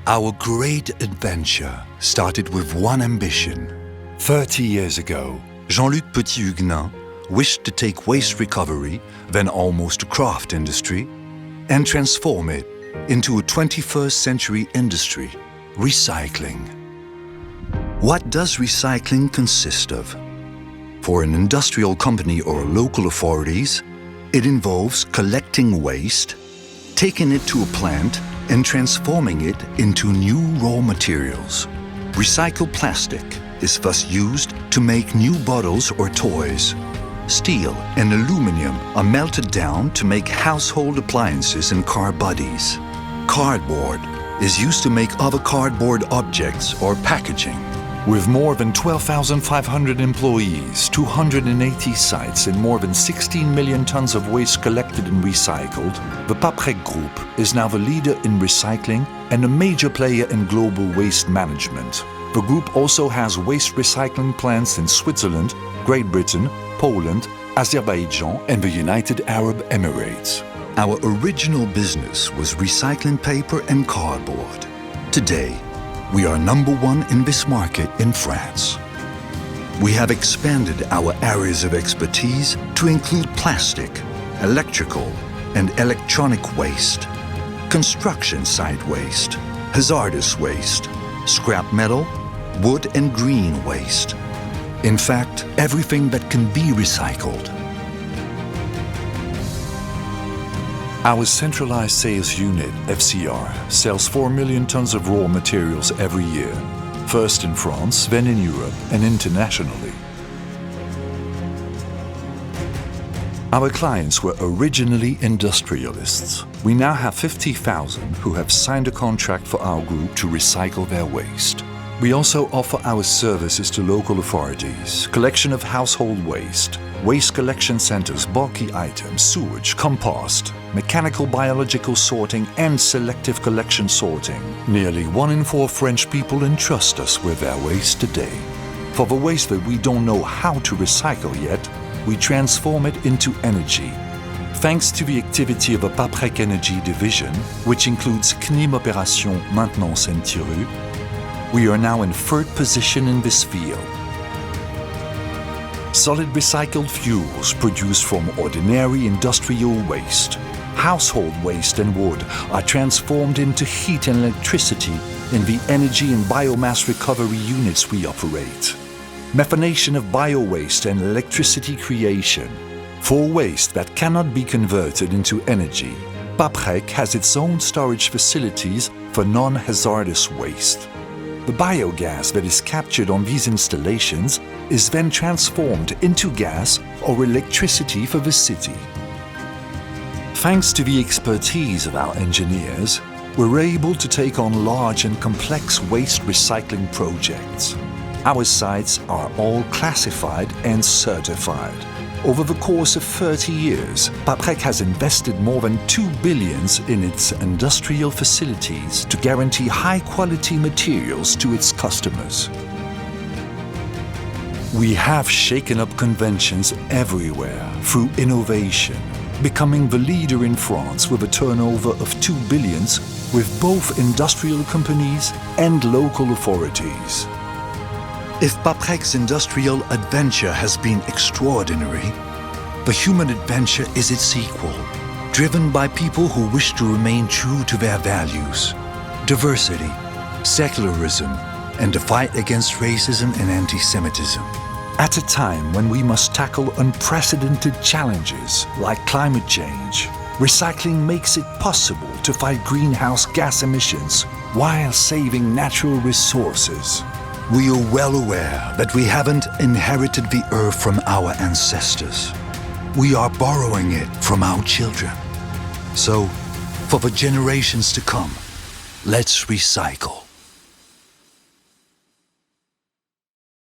Our great adventure started with one ambition. 30 years ago, Jean-Luc Petit-Huguenin wished to take waste recovery, then almost a craft industry, and transform it into a 21st century industry, recycling. What does recycling consist of? For an industrial company or local authorities, it involves collecting waste, taking it to a plant, and transforming it into new raw materials. Recycled plastic is thus used to make new bottles or toys. Steel and aluminum are melted down to make household appliances and car bodies. Cardboard is used to make other cardboard objects or packaging. With more than 12,500 employees, 280 sites and more than 16 million tons of waste collected and recycled, the Paprec Group is now the leader in recycling and a major player in global waste management. The group also has waste recycling plants in Switzerland, Great Britain, Poland, Azerbaijan and the United Arab Emirates. Our original business was recycling paper and cardboard. Today, we are number one in this market in France. We have expanded our areas of expertise to include plastic, electrical and electronic waste, construction site waste, hazardous waste, scrap metal, wood and green waste. In fact, everything that can be recycled. Our centralized sales unit, FCR, sells 4 million tons of raw materials every year, first in France, then in Europe and internationally. Our clients were originally industrialists. We now have 50,000 who have signed a contract for our group to recycle their waste. We also offer our services to local authorities, collection of household waste, waste collection centers, bulky items, sewage, compost, mechanical biological sorting and selective collection sorting. Nearly 1 in 4 French people entrust us with their waste today. For the waste that we don't know how to recycle yet, we transform it into energy. Thanks to the activity of a Paprec Energy division, which includes CNIM Opération, Maintenance and Tiru, we are now in 3rd position in this field. Solid recycled fuels produced from ordinary industrial waste, household waste and wood are transformed into heat and electricity in the energy and biomass recovery units we operate. Methanation of bio-waste and electricity creation. For waste that cannot be converted into energy, Paprec has its own storage facilities for non-hazardous waste. The biogas that is captured on these installations is then transformed into gas or electricity for the city. Thanks to the expertise of our engineers, we're able to take on large and complex waste recycling projects. Our sites are all classified and certified. Over the course of 30 years, Paprec has invested more than 2 billion in its industrial facilities to guarantee high-quality materials to its customers. We have shaken up conventions everywhere through innovation, becoming the leader in France with a turnover of 2 billion with both industrial companies and local authorities. If Paprec's industrial adventure has been extraordinary, the human adventure is its sequel, driven by people who wish to remain true to their values, diversity, secularism, and the fight against racism and anti-Semitism. At a time when we must tackle unprecedented challenges like climate change, recycling makes it possible to fight greenhouse gas emissions while saving natural resources. We are well aware that we haven't inherited the earth from our ancestors. We are borrowing it from our children. So, for the generations to come, let's recycle.